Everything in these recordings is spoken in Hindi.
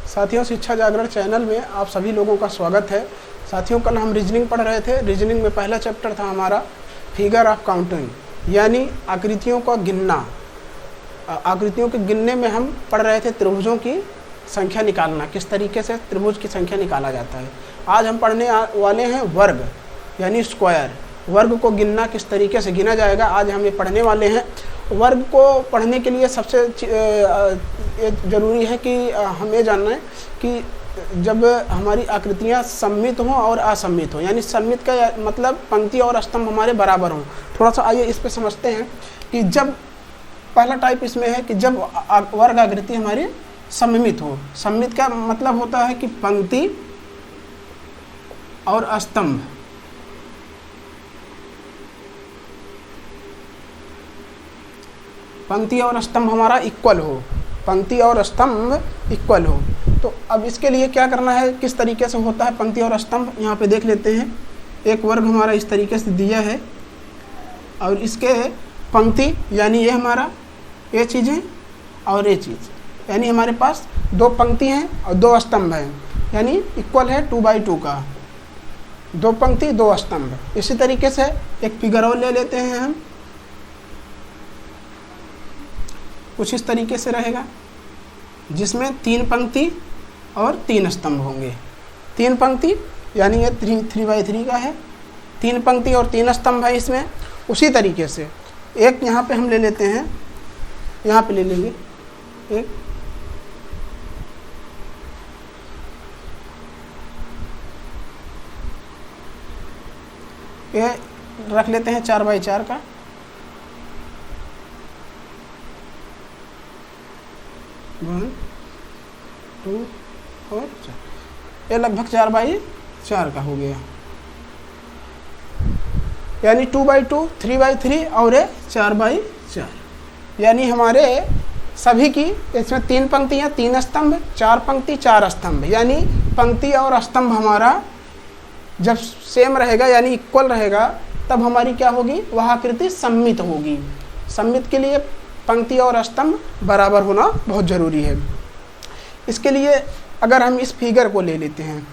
साथियों, शिक्षा जागरण चैनल में आप सभी लोगों का स्वागत है। साथियों, कल हम रीजनिंग पढ़ रहे थे। रीजनिंग में पहला चैप्टर था हमारा फिगर ऑफ काउंटिंग, यानी आकृतियों का गिनना। आकृतियों के गिनने में हम पढ़ रहे थे त्रिभुजों की संख्या निकालना, किस तरीके से त्रिभुज की संख्या निकाला जाता है। आज हम पढ़ने वाले हैं वर्ग यानी स्क्वायर। वर्ग को गिनना किस तरीके से गिना जाएगा, आज हम ये पढ़ने वाले हैं। वर्ग को पढ़ने के लिए सबसे ज़रूरी है कि हमें जानना है कि जब हमारी आकृतियाँ सममित हों और असममित हों, यानी सममित का मतलब पंक्ति और स्तंभ हमारे बराबर हों। थोड़ा सा आइए इस पे समझते हैं कि जब पहला टाइप इसमें है कि जब वर्ग आकृति हमारी सममित हो। सममित का मतलब होता है कि पंक्ति और स्तंभ हमारा इक्वल हो, पंक्ति और स्तंभ इक्वल हो। तो अब इसके लिए क्या करना है, किस तरीके से होता है पंक्ति और स्तंभ, यहाँ पे देख लेते हैं। एक वर्ग हमारा इस तरीके से दिया है और इसके पंक्ति यानी ये हमारा ये चीज़ें और ये चीज़, यानी हमारे पास दो पंक्ति हैं और दो स्तंभ हैं, यानी इक्वल है 2/2 का, दो पंक्ति दो स्तंभ। इसी तरीके से एक फिगर और ले लेते हैं हम, कुछ इस तरीके से रहेगा जिसमें 3 पंक्ति और 3 स्तंभ होंगे। 3 पंक्ति यानी ये 3/3 का है, 3 पंक्ति और 3 स्तंभ है इसमें। उसी तरीके से एक यहाँ पे हम ले लेते हैं, यहाँ पे ले लेंगे एक, ये रख लेते हैं 4/4 का। वन, 2 और 4, ये लगभग 4/4 का हो गया, यानी 2/2, 3/3 और ये 4/4। यानी हमारे सभी की इसमें 3 पंक्तियाँ 3 स्तंभ, 4 पंक्ति 4 स्तंभ, यानी पंक्ति और स्तंभ हमारा जब सेम रहेगा यानी इक्वल रहेगा, तब हमारी क्या होगी, वह आकृति सममित होगी। सममित के लिए पंक्ति और स्तंभ बराबर होना बहुत ज़रूरी है। इसके लिए अगर हम इस फिगर को ले लेते हैं,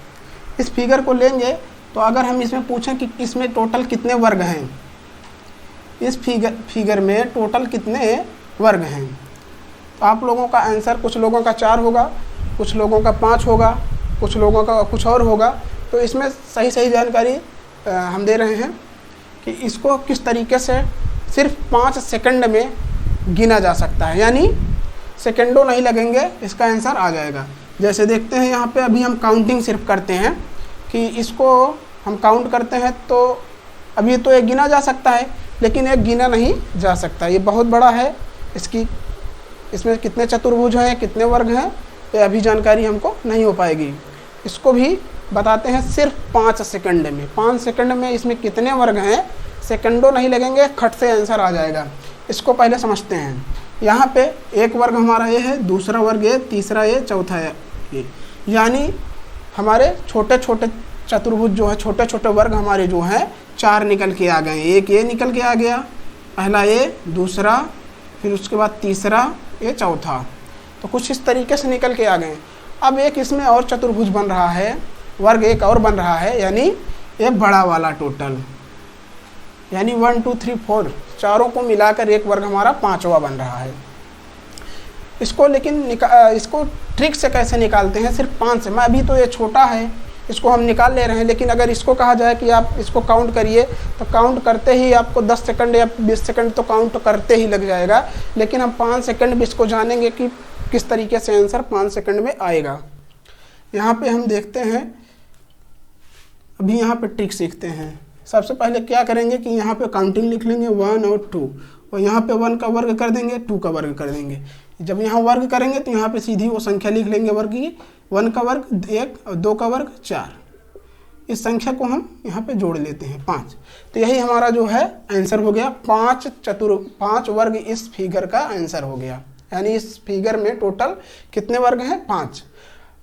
इस फिगर को लेंगे तो अगर हम इसमें पूछें कि इसमें टोटल कितने वर्ग हैं, इस फिगर में टोटल कितने वर्ग हैं, तो आप लोगों का आंसर कुछ लोगों का 4 होगा, कुछ लोगों का 5 होगा, कुछ लोगों का कुछ और होगा। तो इसमें सही जानकारी हम दे रहे हैं कि इसको किस तरीके से सिर्फ 5 सेकंड में गिना जा सकता है, यानी सेकंडों नहीं लगेंगे, इसका आंसर आ जाएगा। जैसे देखते हैं यहाँ पे अभी हम काउंटिंग सिर्फ करते हैं कि इसको हम काउंट करते हैं, तो अभी तो एक गिना जा सकता है लेकिन एक गिना नहीं जा सकता, ये बहुत बड़ा है। इसमें कितने चतुर्भुज हैं, कितने वर्ग हैं, ये अभी जानकारी हमको नहीं हो पाएगी। इसको भी बताते हैं सिर्फ 5 सेकंड में। 5 सेकंड में इसमें कितने वर्ग हैं, सेकंडों नहीं लगेंगे, खट से आंसर आ जाएगा। इसको पहले समझते हैं। यहाँ पे एक वर्ग हमारा ये है, दूसरा वर्ग ये, तीसरा ये, चौथा ये, यानी हमारे छोटे छोटे चतुर्भुज जो है, छोटे छोटे वर्ग हमारे जो हैं 4 निकल के आ गए। एक ये निकल के आ गया, पहला ये, दूसरा, फिर उसके बाद तीसरा, ये चौथा। तो कुछ इस तरीके से निकल के आ गए। अब एक इसमें और चतुर्भुज बन रहा है, वर्ग एक और बन रहा है, यानी ये बड़ा वाला टोटल, यानी 1 2 3 4 चारों को मिलाकर एक वर्ग हमारा 5वां बन रहा है। इसको लेकिन इसको ट्रिक से कैसे निकालते हैं, सिर्फ 5 से। मैं अभी तो ये छोटा है, इसको हम निकाल ले रहे हैं, लेकिन अगर इसको कहा जाए कि आप इसको काउंट करिए तो काउंट करते ही आपको 10 सेकंड या 20 सेकंड तो काउंट करते ही लग जाएगा। लेकिन हम 5 सेकंड में इसको जानेंगे कि किस तरीके से आंसर 5 सेकंड में आएगा। यहाँ पे हम देखते हैं, अभी यहाँ पे ट्रिक सीखते हैं। सबसे पहले क्या करेंगे कि यहाँ पे काउंटिंग लिख लेंगे 1 और 2, और यहाँ पे 1 का वर्ग कर देंगे, 2 का वर्ग कर देंगे। जब यहाँ वर्ग करेंगे तो यहाँ पे सीधी वो संख्या लिख लेंगे वर्ग की, 1 का वर्ग 1 और 2 का वर्ग 4। इस संख्या को हम यहाँ पे जोड़ लेते हैं 5। तो यही हमारा जो है आंसर हो गया। 5 वर्ग इस फिगर का आंसर हो गया, यानी इस फिगर में टोटल कितने वर्ग हैं, 5।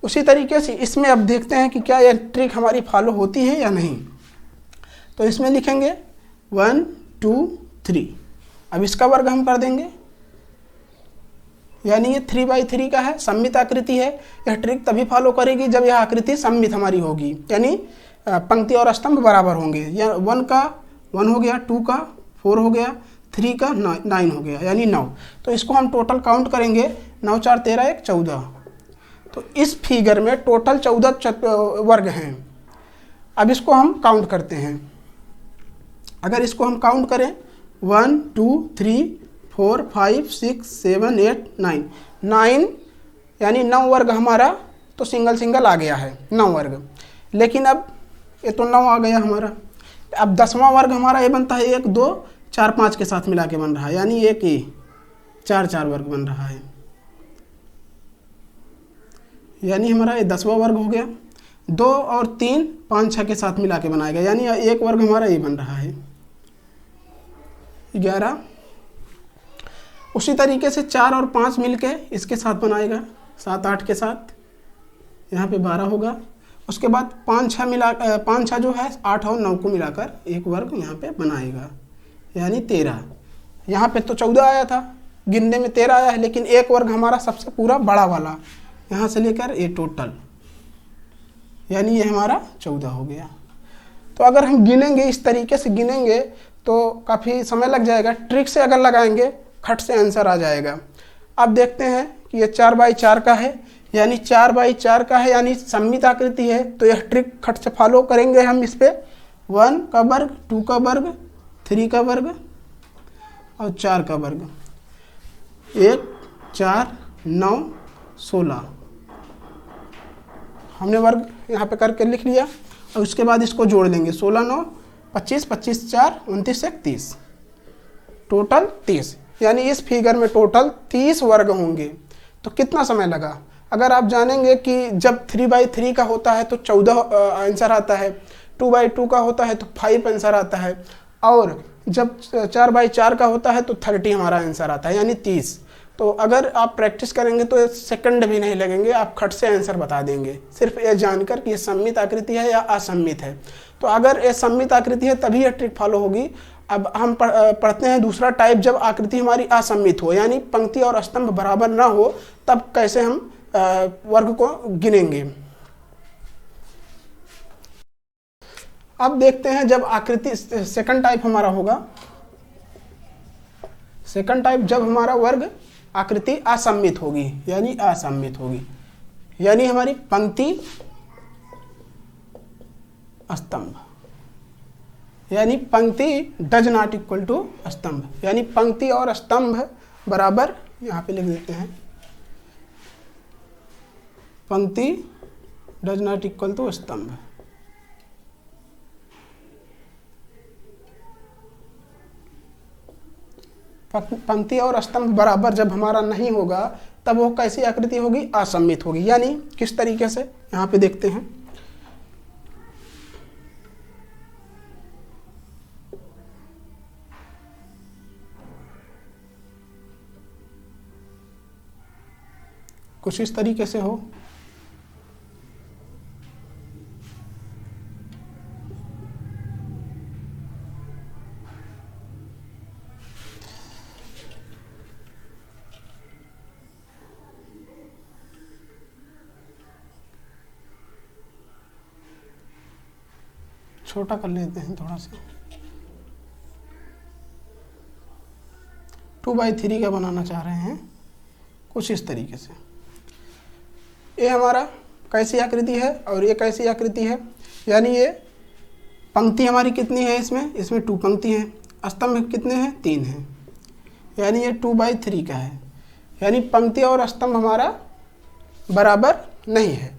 उसी तरीके से इसमें अब देखते हैं कि क्या यह ट्रिक हमारी फॉलो होती है या नहीं। तो इसमें लिखेंगे 1 2 3, अब इसका वर्ग हम कर देंगे यानी ये 3/3 का है, सममित आकृति है। यह ट्रिक तभी फॉलो करेगी जब यह आकृति सममित हमारी होगी, यानी पंक्ति और स्तंभ बराबर होंगे। या 1 का 1 हो गया, 2 का 4 हो गया, 3 का 9 हो गया, यानी 9। तो इसको हम टोटल काउंट करेंगे, 9 4 13 1 14। तो इस फिगर में टोटल 14 वर्ग हैं। अब इसको हम काउंट करते हैं। अगर इसको हम काउंट करें 1 2 3 4 5 6 7 8 9 यानी 9 वर्ग हमारा तो सिंगल सिंगल आ गया है, 9 वर्ग। लेकिन अब ये तो 9 आ गया हमारा। अब 10वां वर्ग हमारा ये बनता है 1 2 4 5 के साथ मिला के बन रहा है, यानी 1 4 4 वर्ग बन रहा है। यानी हमारा ये 10वां वर्ग हो गया। 2 और 3 5 6 के साथ मिला के बनाएगा, यानी 1 वर्ग हमारा ये बन रहा है 11। उसी तरीके से 4 और 5 मिलके इसके साथ बनाएगा 7 8 के साथ, यहाँ पे 12 होगा। उसके बाद 5 6 जो है 8 और 9 को मिलाकर 1 वर्ग यहाँ पे बनाएगा, यानी 13। यहाँ पे तो 14 आया था, गिनने में 13 आया है, लेकिन 1 वर्ग हमारा सबसे पूरा बड़ा वाला यहाँ से लेकर ये टोटल, यानी ये हमारा 14 हो गया। तो अगर हम गिनेंगे, इस तरीके से गिनेंगे तो काफ़ी समय लग जाएगा। ट्रिक से अगर लगाएंगे खट से आंसर आ जाएगा। अब देखते हैं कि ये 4/4 का है, यानी 4/4 का है, यानी सममित आकृति है। तो यह ट्रिक खट से फॉलो करेंगे हम इस पे। 1 का वर्ग, 2 का वर्ग, 3 का वर्ग और 4 का वर्ग। 1 4 9 16 हमने वर्ग यहाँ पे करके लिख लिया। और उसके बाद इसको जोड़ लेंगे, 16 9 25 25 4 29 1 30, टोटल 30। यानी इस फिगर में टोटल 30 वर्ग होंगे। तो कितना समय लगा? अगर आप जानेंगे कि जब 3/3 का होता है तो 14 आंसर आता है, 2/2 का होता है तो 5 आंसर आता है, और जब 4/4 का होता है तो 30 हमारा आंसर आता है, यानी 30। तो अगर आप प्रैक्टिस करेंगे तो सेकंड भी नहीं लगेंगे, आप खट से आंसर बता देंगे, सिर्फ ये जानकर कि ये सममित आकृति है या असममित है। तो अगर ये सममित आकृति है तभी ये ट्रिक फॉलो होगी। अब हम पढ़ते हैं दूसरा टाइप, जब आकृति हमारी असममित हो, यानी पंक्ति और स्तंभ बराबर ना हो, तब कैसे हम वर्ग को गिनेंगे। अब देखते हैं जब आकृति सेकंड टाइप हमारा होगा। सेकंड टाइप जब हमारा वर्ग आकृति असममित होगी, यानी असममित होगी, यानी हमारी पंक्ति स्तंभ, यानी पंक्ति डज नॉट इक्वल टू स्तंभ, यानी पंक्ति और स्तंभ बराबर, यहाँ पे लिख देते हैं पंक्ति डज नॉट इक्वल टू स्तंभ। पंक्ति और स्तंभ बराबर जब हमारा नहीं होगा तब वो कैसी आकृति होगी? असममित होगी। यानी किस तरीके से, यहाँ पे देखते हैं। कुछ इस तरीके से हो। छोटा कर लेते हैं थोड़ा सा, 2/3 का बनाना चाह रहे हैं, कुछ इस तरीके से। ये हमारा कैसी आकृति है और ये कैसी आकृति है, यानी ये पंक्ति हमारी कितनी है, इसमें 2 पंक्ति हैं, स्तंभ कितने हैं? 3 हैं, यानी ये 2/3 का है, यानी पंक्ति और स्तंभ हमारा बराबर नहीं है।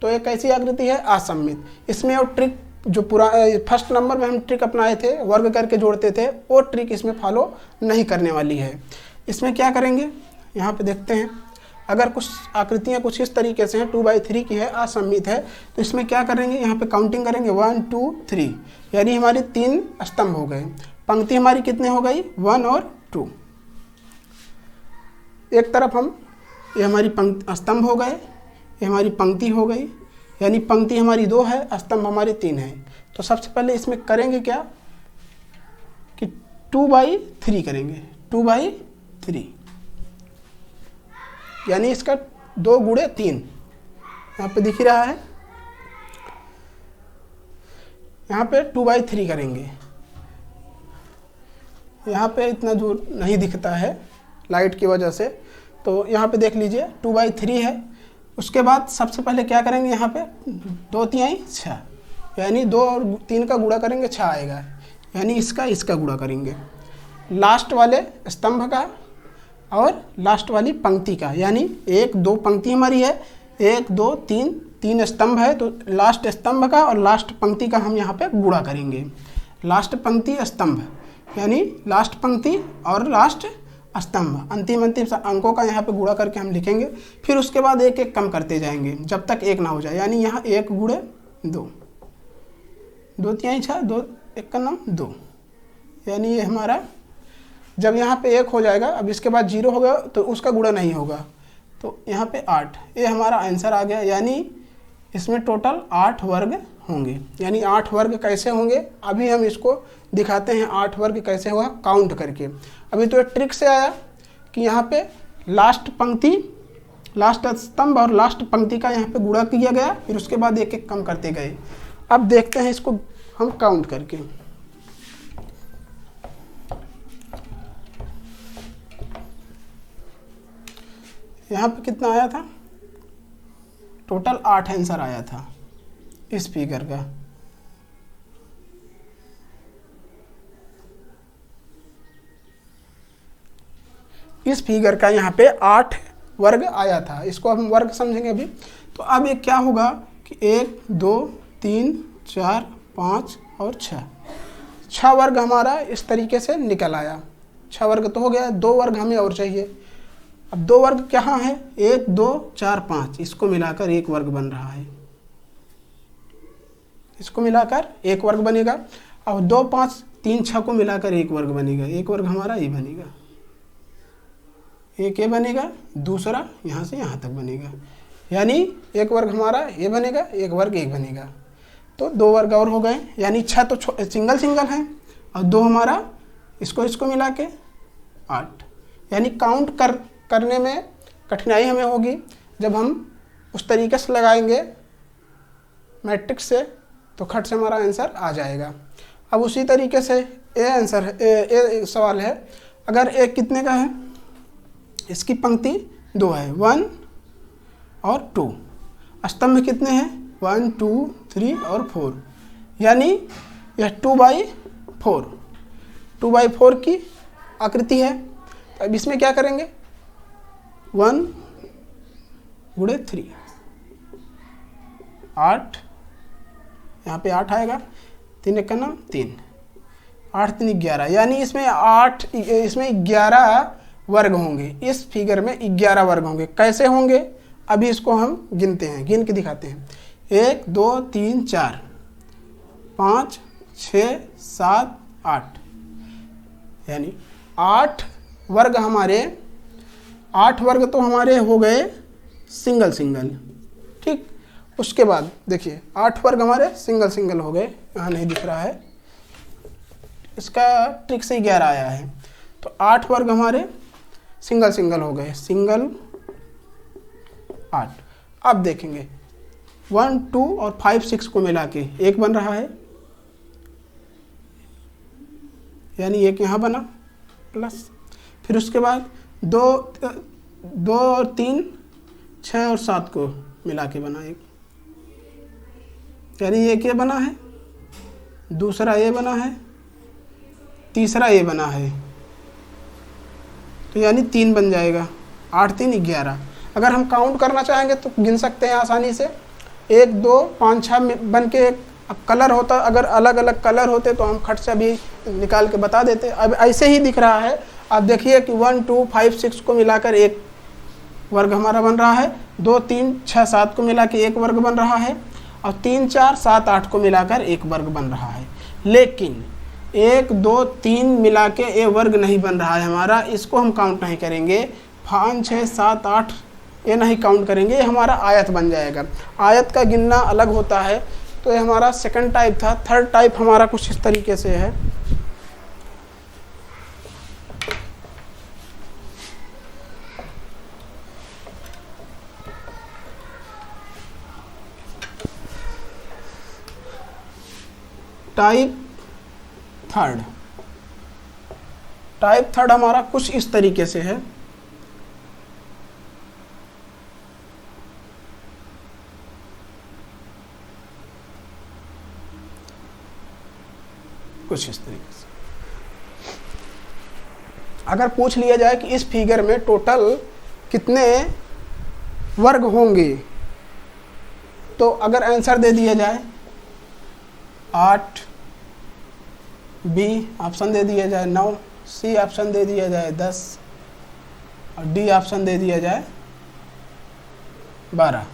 तो ये कैसी आकृति है? असममित। इसमें और ट्रिक जो फर्स्ट नंबर में हम ट्रिक अपनाए थे, वर्ग करके जोड़ते थे, वो ट्रिक इसमें फॉलो नहीं करने वाली है। इसमें क्या करेंगे, यहाँ पे देखते हैं। अगर कुछ आकृतियाँ कुछ इस तरीके से हैं, 2/3 की है, असममित है, तो इसमें क्या करेंगे, यहाँ पे काउंटिंग करेंगे 1 2 3, यानी हमारी 3 स्तंभ हो गए। पंक्ति हमारी कितने हो गई? 1 और 2। एक तरफ हम, ये हमारी स्तंभ हो गए, ये हमारी पंक्ति हो गई, यानी पंक्ति हमारी 2 है, स्तंभ हमारी 3 है। तो सबसे पहले इसमें करेंगे क्या कि 2/3 करेंगे, 2/3, यानी इसका 2 गुणे 3 यहाँ पे दिख रहा है। यहाँ पे 2/3 करेंगे, यहाँ पे इतना दूर नहीं दिखता है लाइट की वजह से, तो यहाँ पे देख लीजिए 2/3 है। उसके बाद सबसे पहले क्या करेंगे, यहाँ पे 2 तिहाई 6, यानी 2 और 3 का गुणा करेंगे 6 आएगा, यानी इसका गुणा करेंगे लास्ट वाले स्तंभ का और लास्ट वाली पंक्ति का, यानी 1 2 पंक्ति हमारी है, 1 2 3 स्तंभ है, तो लास्ट स्तंभ का और लास्ट पंक्ति का हम यहाँ पे गुणा करेंगे। लास्ट पंक्ति स्तंभ यानी लास्ट पंक्ति और लास्ट स्तंभ, अंतिम अंकों का यहाँ पे गुणा करके हम लिखेंगे। फिर उसके बाद एक एक कम करते जाएंगे जब तक 1 ना हो जाए, यानी यहाँ 1 गुणे 2, 2 तिहाई 6, 2 1 का 9 2, यानी ये हमारा जब यहाँ पे 1 हो जाएगा, अब इसके बाद 0 होगा तो उसका गुणा नहीं होगा, तो यहाँ पे 8, ये हमारा आंसर आ गया। यानी इसमें टोटल 8 वर्ग होंगे। यानी 8 वर्ग कैसे होंगे अभी हम इसको दिखाते हैं, 8 वर्ग कैसे हुआ काउंट करके। अभी तो एक ट्रिक से आया कि यहाँ पे लास्ट पंक्ति, लास्ट स्तंभ और लास्ट पंक्ति का यहाँ पे गुणा किया गया, फिर उसके बाद एक एक कम करते गए। अब देखते हैं इसको हम काउंट करके। यहाँ पे कितना आया था, टोटल 8 आंसर आया था इस फिगर का। इस फिगर का यहाँ पे 8 वर्ग आया था, इसको हम वर्ग समझेंगे अभी। तो अब ये क्या होगा कि 1 2 3 4 5 और 6 वर्ग हमारा इस तरीके से निकल आया। 6 वर्ग तो हो गया, 2 वर्ग हमें और चाहिए। अब 2 वर्ग कहाँ है, 1 2 4 5, इसको मिलाकर 1 वर्ग बन रहा है, इसको मिलाकर 1 वर्ग बनेगा। और 2 5 3 6 को मिलाकर 1 वर्ग बनेगा, 1 वर्ग हमारा ये बनेगा, एक ये बनेगा, दूसरा यहाँ से यहाँ तक बनेगा, यानी 1 वर्ग हमारा ये बनेगा, 1 वर्ग एक बनेगा, तो 2 वर्ग और हो गए। यानी 6 तो सिंगल है और 2 हमारा इसको मिला के 8। यानी काउंट करने में कठिनाई हमें होगी जब हम उस तरीके से लगाएंगे मैट्रिक्स से, तो खट से हमारा आंसर आ जाएगा। अब उसी तरीके से ए आंसर है, ए सवाल है, अगर ए कितने का है, इसकी पंक्ति 2 है, 1 और 2, स्तंभ कितने हैं 1 2 3 और 4, यानी यह 2/4, 2/4 की आकृति है। तो अब इसमें क्या करेंगे, 1 गुणे 3, 8, यहाँ पे 8 आएगा, 3 1 का 9 3, 8 3 11, यानी इसमें 11 वर्ग होंगे। इस फिगर में 11 वर्ग होंगे। कैसे होंगे अभी इसको हम गिनते हैं, गिन के दिखाते हैं। 1 2 3 4 5 6 7 8, यानी 8 वर्ग हमारे, 8 वर्ग तो हमारे हो गए सिंगल, ठीक। उसके बाद देखिए 8 वर्ग हमारे सिंगल हो गए, यहाँ नहीं दिख रहा है, इसका ट्रिक से 11 आया है। तो 8 वर्ग हमारे सिंगल हो गए, सिंगल 8। अब देखेंगे 1 2 और 5 6 को मिला के 1 बन रहा है, यानी 1 यहाँ बना प्लस, फिर उसके बाद 2 और 3 6 और 7 को मिला के बना 1, यानी 1 ये बना है, दूसरा ये बना है, तीसरा ये बना है, तो यानी 3 बन जाएगा। 8 3 11। अगर हम काउंट करना चाहेंगे तो गिन सकते हैं आसानी से, 1 2 5 6 बन के। अब कलर होता, अगर अलग अलग कलर होते तो हम खट से अभी निकाल के बता देते। अब ऐसे ही दिख रहा है, आप देखिए कि 1 2 5 6 को मिलाकर 1 वर्ग हमारा बन रहा है, 2 3 6 7 को मिला के 1 वर्ग बन रहा है, और 3 4 7 8 को मिलाकर 1 वर्ग बन रहा है। लेकिन 1 2 3 मिला के ए वर्ग नहीं बन रहा है हमारा, इसको हम काउंट नहीं करेंगे। 5 6 7 8 ये नहीं काउंट करेंगे, ये हमारा आयत बन जाएगा। आयत का गिनना अलग होता है, तो ये हमारा सेकंड टाइप था। थर्ड टाइप हमारा कुछ इस तरीके से है। टाइप थर्ड हमारा कुछ इस तरीके से है। कुछ इस तरीके से अगर पूछ लिया जाए कि इस फिगर में टोटल कितने वर्ग होंगे, तो अगर आंसर दे दिया जाए 8, बी ऑप्शन दे दिया जाए 9, सी ऑप्शन दे दिया जाए 10 और डी ऑप्शन दे दिया जाए 12।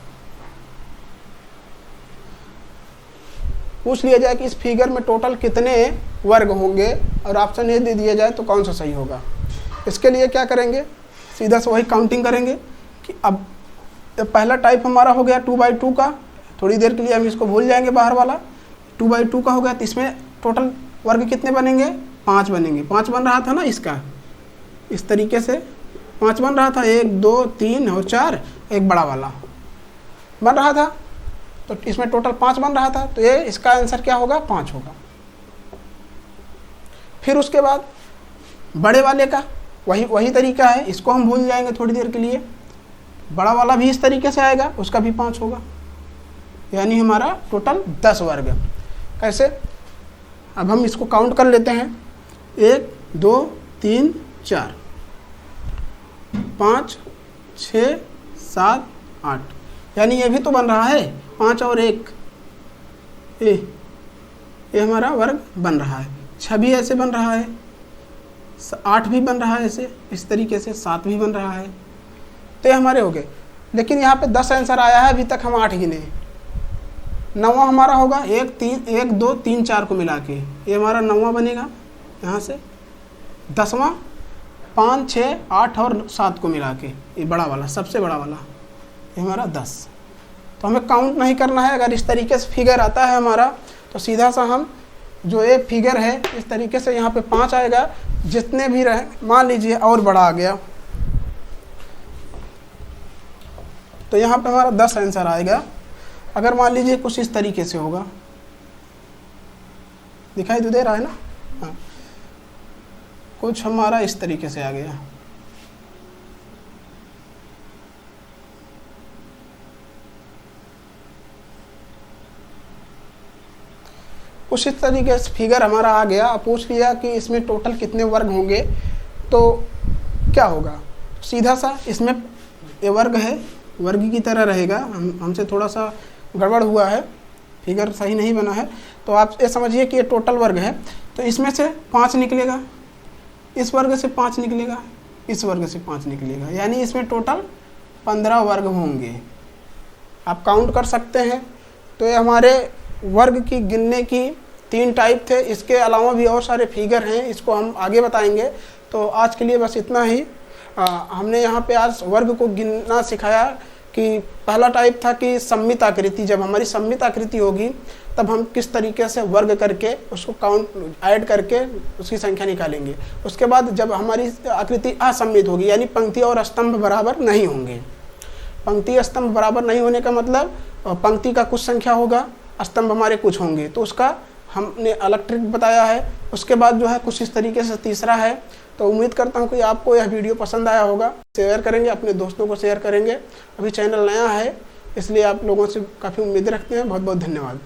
पूछ लिया जाए कि इस फिगर में टोटल कितने वर्ग होंगे और ऑप्शन ए दे दिया जाए तो कौन सा सही होगा। इसके लिए क्या करेंगे, सीधा से वही काउंटिंग करेंगे कि अब पहला टाइप हमारा हो गया 2/2 का। थोड़ी देर के लिए हम इसको भूल जाएंगे, बाहर वाला 2/2 का हो गया। तो इसमें टोटल वर्ग कितने बनेंगे, 5 बनेंगे। 5 बन रहा था ना, इसका इस तरीके से 5 बन रहा था, 1 2 3 और 4, एक बड़ा वाला बन रहा था। तो इसमें टोटल 5 बन रहा था, तो ये इसका आंसर क्या होगा, 5 होगा। फिर उसके बाद बड़े वाले का वही तरीका है, इसको हम भूल जाएंगे थोड़ी देर के लिए। बड़ा वाला भी इस तरीके से आएगा, उसका भी 5 होगा, यानी हमारा टोटल 10 वर्ग। कैसे, अब हम इसको काउंट कर लेते हैं। 1 2 3 4 5 6 7 8, यानी ये भी तो बन रहा है 5 और 1, ये हमारा वर्ग बन रहा है। 6 भी ऐसे बन रहा है, 8 भी बन रहा है ऐसे, इस तरीके से 7 भी बन रहा है। तो ये हमारे हो गए। लेकिन यहाँ पे 10 आंसर आया है, अभी तक हम 8 गिने। 9वां हमारा होगा 1 2 3 4 को मिला के, ये हमारा 9वां बनेगा यहाँ से। 10वां 5 6 8 और 7 को मिला के, ये बड़ा वाला, सबसे बड़ा वाला, ये हमारा 10। तो हमें काउंट नहीं करना है। अगर इस तरीके से फिगर आता है हमारा, तो सीधा सा हम जो ये फिगर है इस तरीके से यहाँ पे 5 आएगा। जितने भी रहे, मान लीजिए और बड़ा आ गया, तो यहाँ पे हमारा 10 आंसर आएगा। अगर मान लीजिए कुछ इस तरीके से होगा, दिखाई तो दे रहा है ना, हाँ, कुछ हमारा इस तरीके से आ गया। कुछ इस तरीके से फिगर हमारा आ गया। पूछ लिया कि इसमें टोटल कितने वर्ग होंगे, तो क्या होगा, सीधा सा इसमें ये वर्ग है, वर्ग की तरह रहेगा। हमसे थोड़ा सा गड़बड़ हुआ है, फिगर सही नहीं बना है। तो आप ये समझिए कि ये टोटल वर्ग है, तो इसमें से 5 निकलेगा, इस वर्ग से 5 निकलेगा, इस वर्ग से 5 निकलेगा, यानी इसमें टोटल 15 वर्ग होंगे। आप काउंट कर सकते हैं। तो ये हमारे वर्ग की गिनने की 3 टाइप थे। इसके अलावा भी और सारे फिगर हैं, इसको हम आगे बताएंगे। तो आज के लिए बस इतना ही। हमने यहाँ पे आज वर्ग को गिनना सिखाया कि पहला टाइप था कि सममित आकृति। जब हमारी सममित आकृति होगी तब हम किस तरीके से वर्ग करके उसको काउंट ऐड करके उसकी संख्या निकालेंगे। उसके बाद जब हमारी आकृति असममित होगी, यानी पंक्ति और स्तंभ बराबर नहीं होंगे। पंक्ति स्तंभ बराबर नहीं होने का मतलब पंक्ति का कुछ संख्या होगा, स्तंभ हमारे कुछ होंगे, तो उसका हमने अलग ट्रिक बताया है। उसके बाद जो है कुछ इस तरीके से तीसरा है। तो उम्मीद करता हूँ कि आपको यह वीडियो पसंद आया होगा। शेयर करेंगे, अपने दोस्तों को शेयर करेंगे। अभी चैनल नया है, इसलिए आप लोगों से काफ़ी उम्मीद रखते हैं। बहुत बहुत धन्यवाद।